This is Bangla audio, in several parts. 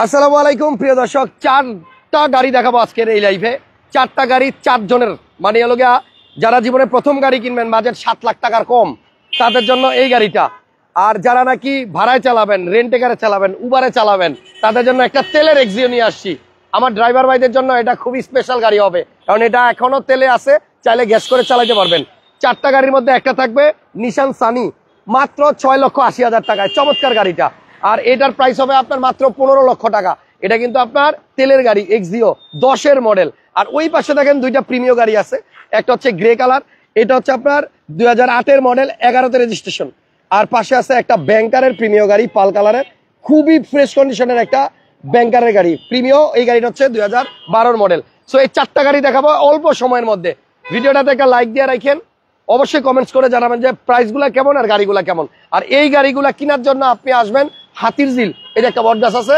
আসসালামু আলাইকুম প্রিয় দর্শক, চারটা গাড়ি দেখাবো আজকের এই লাইভে। চারটা গাড়ি চারজনের, মানে হলো গিয়া যারা জীবনে প্রথম গাড়ি কিনবেন, বাজেট 7 লাখ টাকার কম, তাদের জন্য এই গাড়িটা। আর যারা নাকি ভাড়ায় চালাবেন, রেন্টে গাড়ি চালাবেন, উবারে চালাবেন, তাদের জন্য একটা তেলের এক্সিও নিয়ে আসছি। আমার ড্রাইভার ভাইদের জন্য এটা খুবই স্পেশাল গাড়ি হবে, কারণ এটা এখনো তেলে আছে, চাইলে গ্যাস করে চালাতে পারবেন। চারটা গাড়ির মধ্যে একটা থাকবে নিশান সানি, মাত্র 6,80,000 টাকায়, চমৎকার গাড়িটা। আর এটার প্রাইস হবে আপনার মাত্র 15 লক্ষ টাকা। এটা কিন্তু আপনার তেলের গাড়ি, এক্সিও 10-এর মডেল। আর ওই পাশে দেখেন দুইটা প্রিমিয় গাড়ি আছে, একটা হচ্ছে গ্রে কালার, এটা হচ্ছে আপনার 2008-এর মডেল, 11তে রেজিস্ট্রেশন। আর পাশে আছে একটা ব্যাংকারের প্রিমিয় গাড়ি, পাল কালারের, খুবই ফ্রেশ কন্ডিশনের একটা ব্যাংকারের গাড়ি প্রিমিয়। এই গাড়িটা হচ্ছে 2012-এর মডেল। সো এই চারটা গাড়ি দেখাবো অল্প সময়ের মধ্যে। ভিডিওটাতে একটা লাইক দিয়ে রাখেন, অবশ্যই কমেন্টস করে জানাবেন যে প্রাইসগুলো কেমন আর গাড়িগুলা কেমন। আর এই গাড়িগুলা কেনার জন্য আপনি আসবেন হাতিরঝিল। এটা একটা বটগাছ আছে,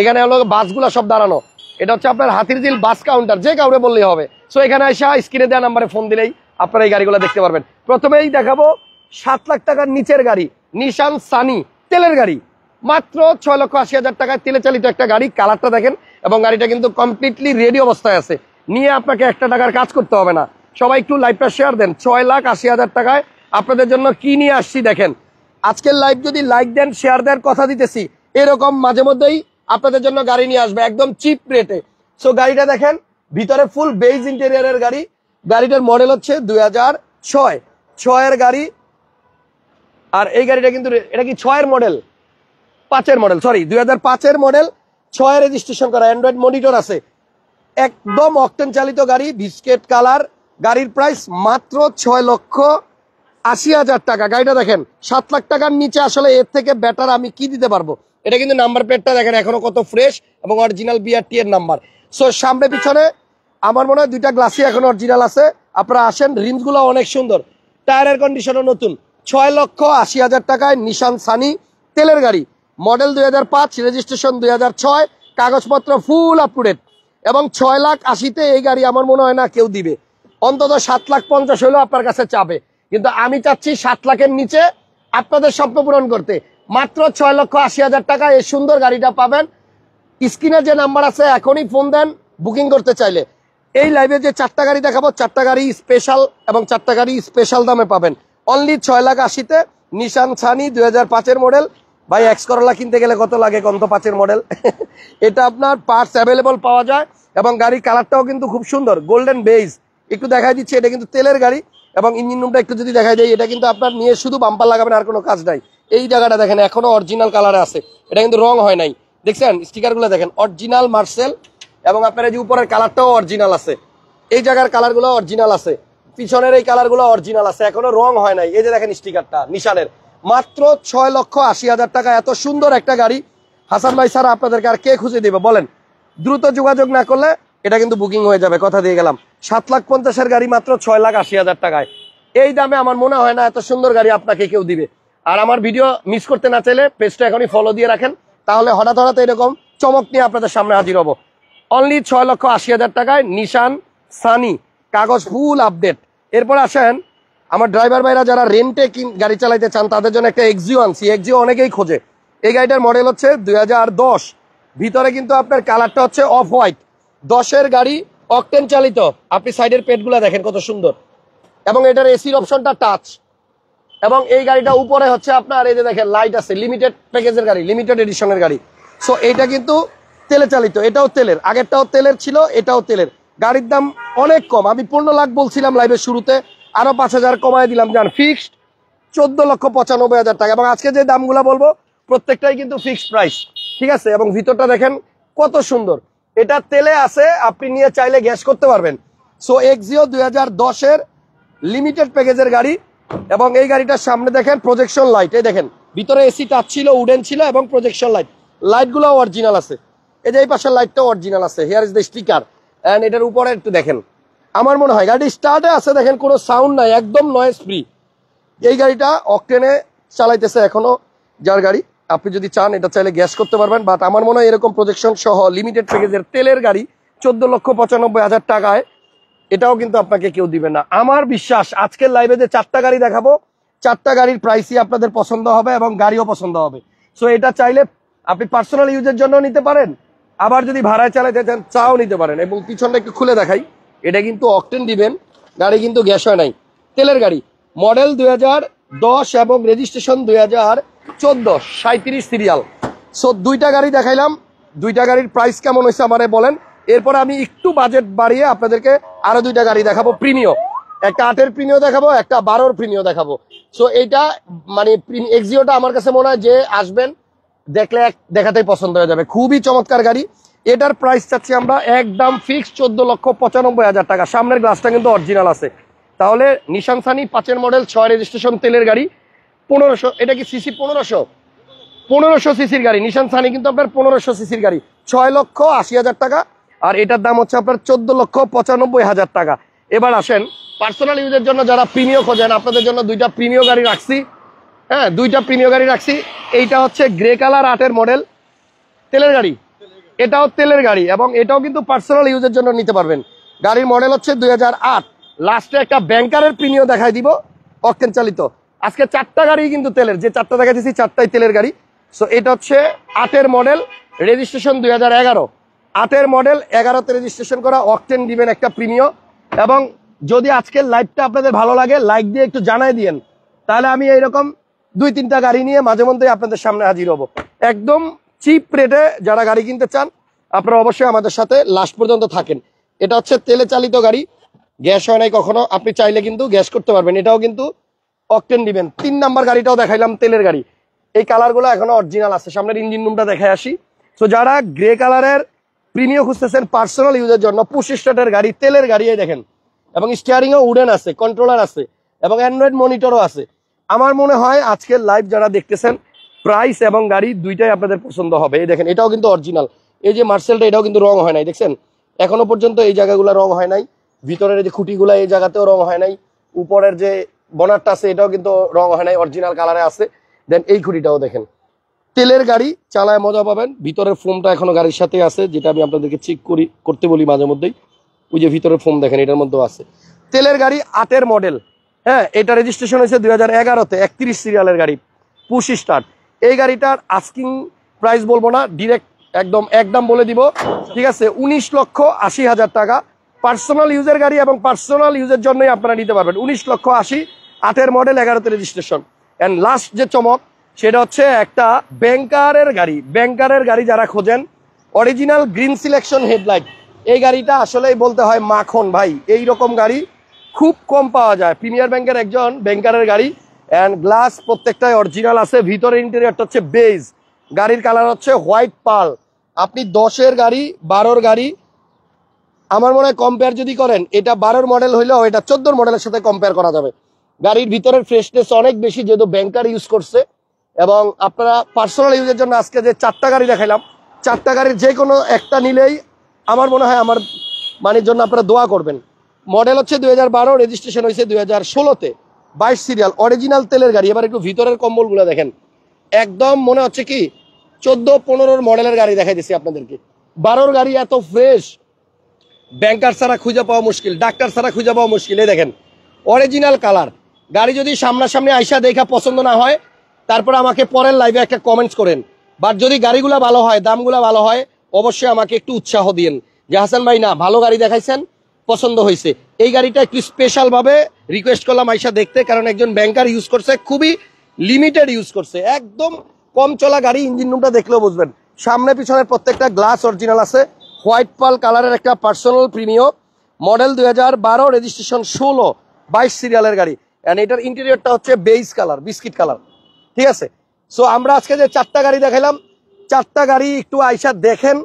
এখানে হলো বাসগুলা সব দাঁড়ানো। এটা হচ্ছে আপনার হাতিরঝিল বাস কাউন্টার, যে কাউরে বললেই হবে। সো এখানে এসে স্ক্রিনে দেওয়া নাম্বারে ফোন দিলেই আপনারা এই গাড়িগুলো দেখতে পারবেন। প্রথমেই দেখাবো 7 লাখ টাকার নিচের গাড়ি, নিশান সানি তেলের গাড়ি, মাত্র 6,80,000 টাকায় তেলে চালিত একটা গাড়ি। কালারটা দেখেন, এবং গাড়িটা কিন্তু কমপ্লিটলি রেডি অবস্থায় আছে, নিয়ে আপনাকে 1 টাকার কাজ করতে হবে না। সবাই একটু লাইভটা শেয়ার দেন। 6,80,000 টাকায় আপনাদের জন্য কি নিয়ে আসছি দেখেন। আজকের লাইভ যদি লাইক দেন, শেয়ার দেন, কথা দিতেছি এরকম মাঝে মধ্যেই আপনাদের জন্য গাড়ি নিয়ে আসবে একদম চিপ রেটে। সো গাড়িটা দেখেন, ভিতরে ফুল বেজ ইন্টেরিয়রের গাড়ি। গাড়িটার মডেল হচ্ছে 2006-এর গাড়ি। আর এই গাড়িটা কিন্তু, এটা কি 6-এর মডেল, 5-এর মডেল, সরি 2005-এর মডেল, 6-এ রেজিস্ট্রেশন করা, অ্যান্ড্রয়েড মনিটর আছে, একদম অকটেন চালিত গাড়ি, বিস্কেট কালার। গাড়ির প্রাইস মাত্র 6,80,000 টাকা। গাড়িটা দেখেন 7 লাখ টাকার নিচে আসলে এর থেকে বেটার আমি কি দিতে পারবো। এটা কিন্তু নাম্বার প্লেটটা দেখেন এখনো কত ফ্রেশ, এবং অরিজিনাল BRT এর নাম্বার। সো সামনে পিছনে আমার মনে হয় দুইটা গ্লাসই এখন অরিজিনাল আছে। আপনারা আসেন, রিমস গুলো অনেক সুন্দর, টায়ারের কন্ডিশনও নতুন। 6,80,000 টাকায় নিশান সানি তেলের গাড়ি, মডেল 2005, রেজিস্ট্রেশন 2006, কাগজপত্র ফুল আপ টু ডেট। এবং 6,80,000-তে এই গাড়ি আমার মনে হয় না কেউ দিবে। অন্তত 7,50,000 হলেও আপনার কাছে চাবে, কিন্তু আমি চাচ্ছি 7 লাখের নিচে আপনাদের স্বপ্ন পূরণ করতে। মাত্র 6,80,000 টাকা এই সুন্দর গাড়িটা পাবেন। স্ক্রিনে যে নাম্বার আছে এখনই ফোন দেন বুকিং করতে চাইলে। এই লাইভে যে চারটা গাড়ি দেখাবো, চারটা গাড়ি স্পেশাল, এবং চারটা গাড়ি স্পেশাল দামে পাবেন। অনলি 6,80,000-তে নিশান সানি 2005-এর মডেল। ভাই এক্স করোলা কিনতে গেলে কত লাগে, কত 5-এর মডেল। এটা আপনার পার্টস অ্যাভেলেবল পাওয়া যায়, এবং গাড়ির কালারটাও কিন্তু খুব সুন্দর, গোল্ডেন বেজ। একটু দেখাই দিচ্ছি, এটা কিন্তু তেলের গাড়ি, এবং ইঞ্জিন রুমটা একটু যদি দেখাই দেয়, এটা কিন্তু আপনার নিয়ে শুধু বাম্পার লাগাবেন, আর কোনো কাজ নাই। এই জায়গাটা দেখেন এখনো অরিজিনাল কালারে আছে, এটা কিন্তু রং হয় নাই। দেখছেন স্টিকার গুলো দেখেন, অরিজিনাল মার্সেল, এবং আপনার এই যে উপরের কালারটাও অরিজিনাল আছে, এই জায়গার কালার গুলো অরিজিনাল আছে, পিছনের এই কালার গুলো অরিজিনাল আছে, এখনো রং হয় নাই। এই যে দেখেন স্টিকারটা নিশানের। মাত্র 6,80,000 টাকা এত সুন্দর একটা গাড়ি হাসান ভাই ছাড়া আপনাদেরকে আর কে খুঁজে দিবে বলেন। দ্রুত যোগাযোগ না করলে এটা কিন্তু বুকিং হয়ে যাবে, কথা দিয়ে গেলাম। 7,50,000-এর গাড়ি মাত্র 6,80,000 টাকায়। এই দামে আমার মনে হয় না এত সুন্দর গাড়ি আপনাকে কেউ দিবে। আর আমার ভিডিও মিস করতে না চাইলে পেজটা এখনই ফলো দিয়ে রাখেন, তাহলে হঠাৎ হঠাৎ এরকম চমক নিয়ে আপনাদের সামনে হাজির হবো। অনলি 6,80,000 টাকায় নিশান সানি, কাগজ ফুল আপডেট। এরপর আসেন আমার ড্রাইভার ভাইরা যারা রেন্টে গাড়ি চালাইতে চান, তাদের জন্য একটা এক্সিও আনছি। এক্সিও অনেকেই খোঁজে। এই গাড়িটার মডেল হচ্ছে 2010, ভিতরে কিন্তু আপনার কালারটা হচ্ছে অফ হোয়াইট, 10-এর গাড়ি, অকটেন চালিত। আপনি সাইডের পেটগুলো দেখেন কত সুন্দর, এবং এটার এসির অপশনটা টাচ। এবং এই গাড়িটা উপরে হচ্ছে আপনার এই যে দেখেন লাইট আছে, লিমিটেড প্যাকেজের গাড়ি, লিমিটেড এডিশনের গাড়ি। সো এইটা কিন্তু তেলে চালিত, এটাও তেলের, আগেরটাও তেলের ছিল, এটাও তেলের। গাড়ির দাম অনেক কম, আমি 15 লাখ বলছিলাম লাইভের শুরুতে, আরো 5,000 কমায় দিলাম, যান ফিক্সড 14,95,000 টাকা। এবং আজকে যে দামগুলো বলবো প্রত্যেকটাই কিন্তু ফিক্সড প্রাইস, ঠিক আছে। এবং ভিতরটা দেখেন কত সুন্দর, এটা তেলে আছে, আপনি নিয়ে চাইলে গ্যাস করতে পারবেন। সো এক্সিও 2010-এর লিমিটেড প্যাকেজের গাড়ি, এবং এই গাড়িটার সামনে দেখেন প্রজেকশন লাইট, এই দেখেন ভিতরে এসি টাচ ছিল, উডেন ছিল, এবং প্রজেকশন লাইট, লাইটগুলো অরিজিনাল আছে। এই যে এই পাশের লাইটটাও অরিজিনাল আছে, here is the sticker. And এটার উপরে একটু দেখেন, আমার মনে হয় গাড়ি স্টার্টে আছে, দেখেন কোনো সাউন্ড নাই, একদম নয়েজ ফ্রি। এই গাড়িটা অকটেনে চালাইতেছে এখনো যার গাড়ি, আপনি যদি চান এটা চাইলে গ্যাস করতে পারবেন। বাট আমার মনে হয় এরকম প্রজেকশন সহ লিমিটেড প্যাকেজের তেলের গাড়ি 14,95,000 টাকায় এটাও কিন্তু আপনাকে কেউ দিবে না। আমার বিশ্বাস আজকের লাইভে যে চারটা গাড়ি দেখাবো, চারটা গাড়ির প্রাইসই আপনাদের পছন্দ হবে, এবং গাড়িও পছন্দ হবে। সো এটা চাইলে আপনি পার্সোনাল ইউজের জন্য নিতে পারেন, আবার যদি ভাড়ায় চালাতে চান চাও নিতে পারেন। এবং পিছনটা একটু খুলে দেখাই, এটা কিন্তু অকটেন দিবেন, গাড়ি কিন্তু গ্যাস হয় নাই, তেলের গাড়ি, মডেল 2010 এবং রেজিস্ট্রেশন 2014, 37 সিরিয়াল। সো দুইটা গাড়ি দেখাইলাম, দুইটা গাড়ির প্রাইস কেমন হয়েছে আমারে বলেন। এরপর আমি একটু বাজেট বাড়িয়ে আপনাদেরকে আরো দুইটা গাড়ি দেখাবো প্রিমিও, একটা 8-এর প্রিমিও দেখাবো, একটা 12-এর প্রিমিও দেখাবো। সো এইটা মানে এক্সিওটা আমার কাছে মনে হয় যে আসবেন দেখলে দেখাতেই পছন্দ হয়ে যাবে, খুবই চমৎকার গাড়ি। এটার প্রাইস চাচ্ছি আমরা একদম ফিক্সড 14,95,000 টাকা। সামনের গ্লাসটা কিন্তু অরিজিনাল আছে। তাহলে নিশান সানি 5-এর মডেল 6 রেজিস্ট্রেশন তেলের গাড়ি 1500, এটা কি সিসি 1500 সিসির গাড়ি। নিশান সানি কিন্তু আপনার 1500 সিসির গাড়ি, 6,80,000 টাকা। আর এটার দাম হচ্ছে আপনার 14,95,000 টাকা। এবার আসেন পার্সোনাল ইউজের জন্য যারা প্রিমিও খোঁজেন, আপনাদের জন্য দুইটা প্রিমিও গাড়ি রাখছি। হ্যাঁ, দুইটা প্রিমিও গাড়ি রাখছি। এইটা হচ্ছে গ্রে কালার 8-এর মডেল তেলের গাড়ি, এটাও তেলের গাড়ি এবং এটাও কিন্তু পার্সোনাল ইউজের জন্য নিতে পারবেন। গাড়ির মডেল হচ্ছে 2008। লাস্টে একটা ব্যাংকারের প্রিমিও দেখাই দিব, অকটেন চালিত। আজকে 4টা গাড়ি কিন্তু তেলের, যে 4টা দেখা দিচ্ছি 4টাই তেলের গাড়ি। সো এটা হচ্ছে 8-এর মডেল রেজিস্ট্রেশন 2011, 8-এর মডেল 11তে রেজিস্ট্রেশন করা, অকটেন দিবেন একটা প্রিমিও। এবং যদি আজকের লাইভটা আপনাদের ভালো লাগে লাইক দিয়ে একটু জানাই দিয়েন, তাহলে আমি এইরকম 2-3টা গাড়ি নিয়ে মাঝে মধ্যে আপনাদের সামনে হাজির হব একদম চিপ রেটে। যারা গাড়ি কিনতে চান আপনারা অবশ্যই আমাদের সাথে লাস্ট পর্যন্ত থাকেন। এটা হচ্ছে তেলে চালিত গাড়ি, গ্যাস হয় নাই কখনো, আপনি চাইলে কিন্তু গ্যাস করতে পারবেন, এটাও কিন্তু অকটেন দিবেন। 3 নাম্বার গাড়িটাও দেখাইলাম তেলের গাড়ি, এই কালারগুলো এখনো অরিজিনাল আছে। সামনের ইঞ্জিন রুমটা দেখাই আসি। তো যারা গ্রে কালারের প্রিমিয়াম খুঁজতেছেন পার্সোনাল ইউজের জন্য, পুশ স্টার্টের গাড়ি, তেলের গাড়ি, এই দেখেন। এবং স্টিয়ারিংও উডেন আছে, কন্ট্রোলার আছে এবং অ্যান্ড্রয়েড মনিটরও আছে। আমার মনে হয় আজকের লাইভ যারা দেখতেছেন প্রাইস এবং গাড়ি দুইটাই আপনাদের পছন্দ হবে। এই দেখেন, এটাও কিন্তু অরিজিনাল। এই যে মার্সেলটা, এটাও কিন্তু রং হয় নাই, দেখছেন এখনো পর্যন্ত এই জায়গাগুলো রং হয় নাই। ভিতরের যে খুঁটিগুলো এই জায়গাতেও রং হয় নাই। উপরের যে বনারটা আছে এটাও কিন্তু রং হয় নাই, অরিজিনাল কালারে আছে। দেন এই খুঁটিটাও দেখেন, তেলের গাড়ি, চালায় মজা পাবেন। ভিতরের ফোমটা এখনো গাড়ির সাথে আছে, যেটা আমি আপনাদেরকে চেক করতে বলি মাঝে মধ্যেই। ওই যে ভিতরের ফোম দেখেন, এটার মধ্যেও আছে। তেলের গাড়ি 8-এর মডেল, হ্যাঁ, এটা রেজিস্ট্রেশন হয়েছে 2011-তে, 31 সিরিয়ালের গাড়ি, পুশ স্টার্ট। এই গাড়িটার আস্কিং প্রাইস বলবো না, ডিরেক্ট একদম বলে দিব, ঠিক আছে, 19,80,000 টাকা। পার্সোনাল ইউজের গাড়ি এবং পার্সোনাল ইউজের জন্যই আপনারা নিতে পারবেন। 19,80,000, 8-এর মডেল, 11তে রেজিস্ট্রেশন। অ্যান্ড লাস্ট যে চমক সেটা হচ্ছে একটা ব্যাংকারের গাড়ি। ব্যাংকারের গাড়ি যারা খোঁজেন, অরিজিনাল গ্রিন সিলেকশন হেডলাইট, এই গাড়িটা আসলেই বলতে হয় মাখন ভাই, এই রকম গাড়ি খুব কম পাওয়া যায়। প্রিমিয়ার ব্যাংকের একজন ব্যাংকারের গাড়ি, অ্যান্ড গ্লাস প্রত্যেকটাই অরিজিনাল আছে। ভিতরে ইন্টেরিয়রটা হচ্ছে বেজ, গাড়ির কালার হচ্ছে হোয়াইট পার্ল। আপনি 10-এর গাড়ি 12-র গাড়ি আমার মনে হয় কম্পেয়ার যদি করেন, এটা 12-র মডেল হইলেও এটা 14-র মডেলের সাথে কম্পেয়ার করা যাবে। গাড়ির ভিতরের ফ্রেশনেস অনেক বেশি, যেহেতু ব্যাংকার ইউজ করছে। এবং আপনারা পার্সোনাল ইউজের জন্য আজকে যে 4টা গাড়ি দেখাইলাম, 4টা গাড়ির যে কোনো একটা নিলেই আমার মনে হয় আমার মানির জন্য আপনারা দোয়া করবেন। মডেল হচ্ছে 2012, রেজিস্ট্রেশন হয়েছে 2016-তে, 22 সিরিয়াল, অরিজিনাল তেলের গাড়ি। এবার একটু ভিতরের কম্বলগুলো দেখেন, একদম মনে হচ্ছে কি 14-15-র মডেলের গাড়ি দেখাই দিচ্ছি আপনাদেরকে। 12-র গাড়ি এত ফ্রেশ, ব্যাংকার ছাড়া খুঁজে পাওয়া মুশকিল, ডাক্তার ছাড়া খুঁজে পাওয়া মুশকিল। এই দেখেন অরিজিনাল কালার। গাড়ি যদি সামনাসামনি আইসা দেখা পছন্দ না হয়, তারপর আমাকে পরের লাইভে একটা কমেন্টস করেন। বাট যদি গাড়িগুলো ভালো হয়, দামগুলো ভালো হয়, অবশ্যই আমাকে একটু উৎসাহ দিন যে হাসান ভাই, না ভালো গাড়ি দেখাইছেন, পছন্দ হয়েছে। এই গাড়িটা একটু স্পেশাল ভাবে রিকোয়েস্ট করলাম আইসা দেখতে, কারণ একজন ব্যাংকার ইউজ করছে, খুবই লিমিটেড ইউজ করছে, একদম কম চলা গাড়ি। ইঞ্জিন রুমটা দেখলেও বুঝবেন, সামনে পিছনের প্রত্যেকটা গ্লাস অরিজিনাল আছে। হোয়াইট পার্ল কালারের একটা পার্সোনাল প্রিমিয়াম, মডেল 2012, রেজিস্ট্রেশন 16, 22 সিরিয়ালের গাড়ি। এন্ড এটার ইন্টেরিয়রটা হচ্ছে বেজ কালার, বিস্কিট কালার, ঠিক আছে। সো আমরা আজকে যে 4টা গাড়ি দেখাইলাম, 4টা গাড়ি একটু আইসা দেখেন,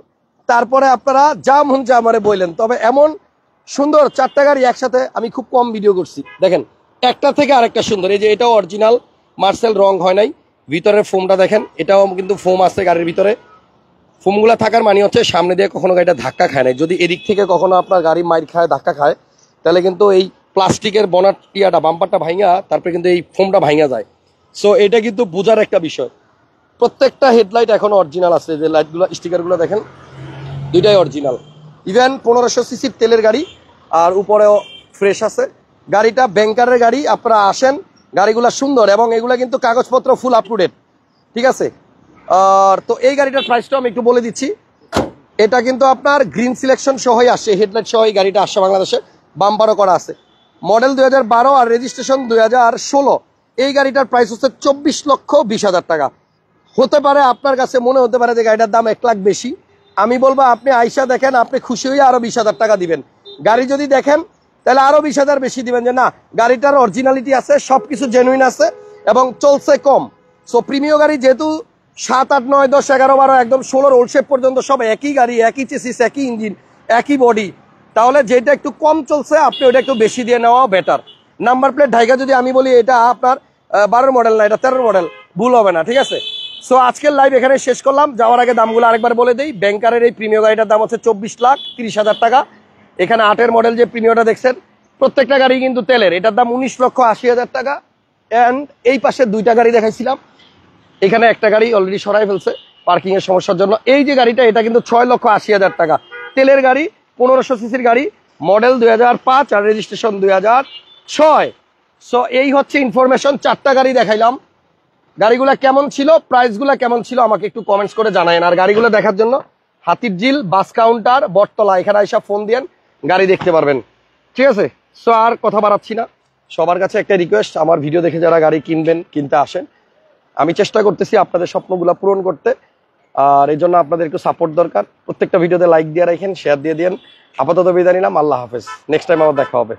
তারপরে আপনারা যা মন যা আমারে বললেন। তবে এমন সুন্দর 4টা গাড়ি একসাথে আমি খুব কম ভিডিও করছি, দেখেন একটা থেকে আরেকটা সুন্দর। এই যে এটাও অরিজিনাল মার্সেল, রং হয় নাই। ভিতরের ফোমটা দেখেন, এটাও কিন্তু ফোম আছে গাড়ির ভিতরে। ফোমগুলা থাকার মানে হচ্ছে সামনে দিয়ে কখনো গাড়িটা ধাক্কা খায় নাই। যদি এদিক থেকে কখনো আপনার গাড়ি মাইর খায়, ধাক্কা খায়, তাহলে কিন্তু এই প্লাস্টিকের বনাট টিয়াটা, বাম্পারটা ভাঙা, তারপরে কিন্তু এই ফোমটা ভাঙা যায়। সো এটা কিন্তু বোঝার একটা বিষয়। প্রত্যেকটা হেডলাইট এখনো অরিজিনাল আছে, যে লাইটগুলো স্টিকারগুলো দেখেন, দুইটাই অরিজিনাল। ইভেন 1500 সিসির তেলের গাড়ি, আর উপরেও ফ্রেশ আছে। গাড়িটা ব্যাংকারের গাড়ি, আপনারা আসেন, গাড়িগুলো সুন্দর এবং এগুলা কিন্তু কাগজপত্র ফুল আপ টু ডেট, ঠিক আছে। আর তো এই গাড়িটার প্রাইসটা আমি একটু বলে দিচ্ছি। এটা কিন্তু আপনার গ্রিন সিলেকশন সহই আসে, হেডলাইট সহ এই গাড়িটা আসছে বাংলাদেশে, বাম্পারও করা আছে। মডেল 2012 আর রেজিস্ট্রেশন 2016। এই গাড়িটার প্রাইস হচ্ছে 24,20,000 টাকা। হতে পারে আপনার কাছে মনে হতে পারে যে গাড়িটার দাম 1 লাখ বেশি। আমি বলবো আপনি আইসা দেখেন, আপনি খুশি হয়ে আরো 20,000 টাকা দিবেন। গাড়ি যদি দেখেন তাহলে আরো 20,000 বেশি দিবেন, যে না গাড়িটার অরিজিনালিটি আছে, সবকিছু জেনুইন আছে এবং চলছে কম। সো প্রিমিয়াম গাড়ি যেহেতু 7, 8, 9, 10, 11, 12 একদম 16 রোল শেপ পর্যন্ত সব একই গাড়ি, একই চেসিস, একই ইঞ্জিন, একই বডি, তাহলে যেটা একটু কম চলছে আপনি ওটা একটু বেশি দিয়ে নেওয়া বেটার। নাম্বার প্লেট ঢাইকা যদি আমি বলি এটা আপনার 12 মডেল না, এটা 13 মডেল, ভুল হবে না, ঠিক আছে। সো আজকের লাইভ এখানে শেষ করলাম। যাওয়ার আগে দামগুলো আরেকবার বলে দেই। ব্যাংকারের এই প্রিমিয়াম গাড়িটার দাম হচ্ছে 24,30,000 টাকা। এখানে 8-এর মডেল যে প্রিমিয়ামটা দেখছেন, প্রত্যেকটা গাড়ি কিন্তু তেলের, এটার দাম 19,80,000 টাকা। অ্যান্ড এই পাশে 2টা গাড়ি দেখাইছিলাম, এখানে একটা গাড়ি অলরেডি সরাই ফেলছে পার্কিং এর সমস্যার জন্য। এই যে গাড়িটা, এটা কিন্তু 6,80,000 টাকা, তেলের গাড়ি, 1500 সিসির গাড়ি, মডেল 2005 আর রেজিস্ট্রেশন 2006। সো এই হচ্ছে ইনফরমেশন। 4টা গাড়ি দেখাইলাম। গাড়িগুলা কেমন ছিল, প্রাইসগুলা কেমন ছিল আমাকে একটু কমেন্টস করে জানায়েন। আর গাড়িগুলো দেখার জন্য হাতিরঝিল বাস কাউন্টার বটতলা, এখানে আইসা ফোন দিয়েন, গাড়ি দেখতে পারবেন, ঠিক আছে। সো আর কথা বাড়াচ্ছি না, সবার কাছে একটা রিকোয়েস্ট, আমার ভিডিও দেখে যারা গাড়ি কিনবেন, কিনতে আসেন, আমি চেষ্টা করতেছি আপনাদের স্বপ্নগুলো পূরণ করতে। আর এই জন্য আপনাদের একটু সাপোর্ট দরকার। প্রত্যেকটা ভিডিওতে লাইক দিয়ে রাখেন, শেয়ার দিয়ে দিন। আপাতত বিদায় নিলাম, আল্লাহ হাফেজ, নেক্সট টাইম আবার দেখা হবে।